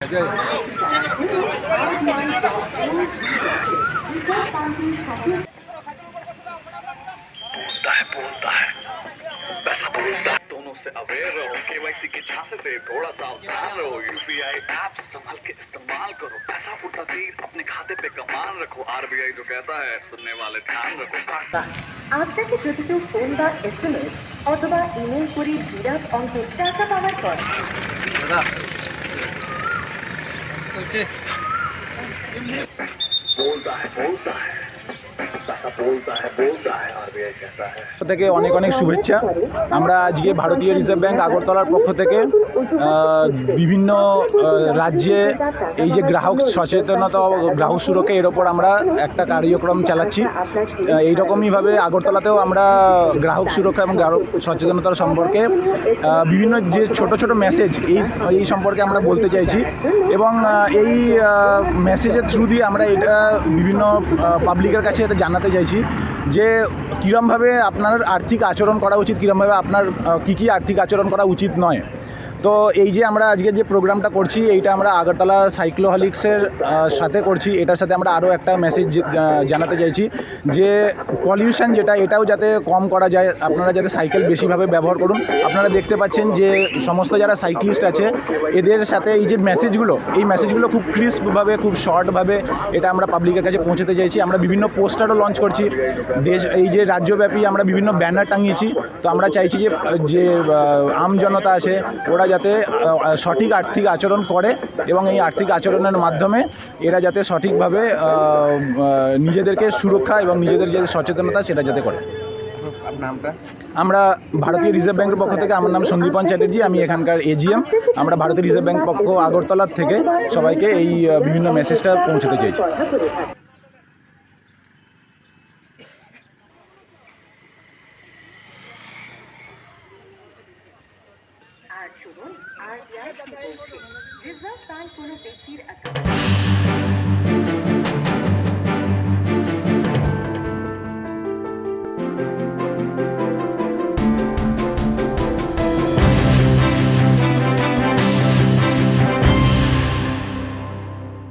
बोलता है पैसा बोलता है। दोनों से अवेयर रहो, केवाईसी के झांसे से थोड़ा सावधान रहो। यूपीआई ऐप संभल के इस्तेमाल करो। पैसा उड़ता तीर अपने खाते पे कमान रखो। आरबीआई जो कहता है सुनने वाले ध्यान रखो। আপনাকে যদি কেউ ফোন বা SMS অথবা ইমেল করে বিরাট অঙ্কের টাকা পাওয়ার পর থেকে অনেক অনেক শুভেচ্ছা। আমরা আজকে ভারতীয় রিজার্ভ ব্যাংক আগরতলার পক্ষ থেকে বিভিন্ন রাজ্যে এই যে গ্রাহক সচেতনতা গ্রাহক সুরক্ষা এর ওপর আমরা একটা কার্যক্রম চালাচ্ছি। এইরকমইভাবে আগরতলাতেও আমরা গ্রাহক সুরক্ষা এবং গ্রাহক সচেতনতার সম্পর্কে বিভিন্ন যে ছোট ছোট মেসেজ এই সম্পর্কে আমরা বলতে চাইছি এবং এই মেসেজের থ্রু দিয়ে আমরা এটা বিভিন্ন পাবলিকের কাছে এটা জানাতে চাইছি যে কীরমভাবে আপনার আর্থিক আচরণ করা উচিত, কীরমভাবে আপনার কী আর্থিক আচরণ করা উচিত নয়। তো এই যে আমরা আজকে যে প্রোগ্রামটা করছি এইটা আমরা আগরতলা সাইক্লোহলিক্সের সাথে করছি। এটার সাথে আমরা আরও একটা মেসেজ জানাতে চাইছি যে পলিউশন যেটা এটাও যাতে কম করা যায়, আপনারা যাতে সাইকেল বেশিভাবে ব্যবহার করুন। আপনারা দেখতে পাচ্ছেন যে সমস্ত যারা সাইক্লিস্ট আছে এদের সাথে এই যে মেসেজগুলো খুব ক্রিস্পভাবে খুব শর্টভাবে এটা আমরা পাবলিকের কাছে পৌঁছাতে চাইছি। আমরা বিভিন্ন পোস্টারও লঞ্চ করছি এই যে রাজ্যব্যাপী আমরা বিভিন্ন ব্যানার টাঙিয়েছি। তো আমরা চাইছি যে আম জনতা আছে ওরা যাতে সঠিক আর্থিক আচরণ করে এবং এই আর্থিক আচরণের মাধ্যমে এরা যাতে সঠিকভাবে নিজেদেরকে সুরক্ষা এবং নিজেদের যে সচেতনতা সেটা যাতে করে। আমরা ভারতীয় রিজার্ভ ব্যাংকের পক্ষ থেকে, আমার নাম সন্দীপন চ্যাটার্জি, আমি এখানকার এজিএম। আমরা ভারতীয় রিজার্ভ ব্যাংক পক্ষ আগরতলার থেকে সবাইকে এই বিভিন্ন মেসেজটা পৌঁছাতে চাইছি। আর শুনুন আর রিজার্ভ ব্যাংক কোনো ব্যক্তির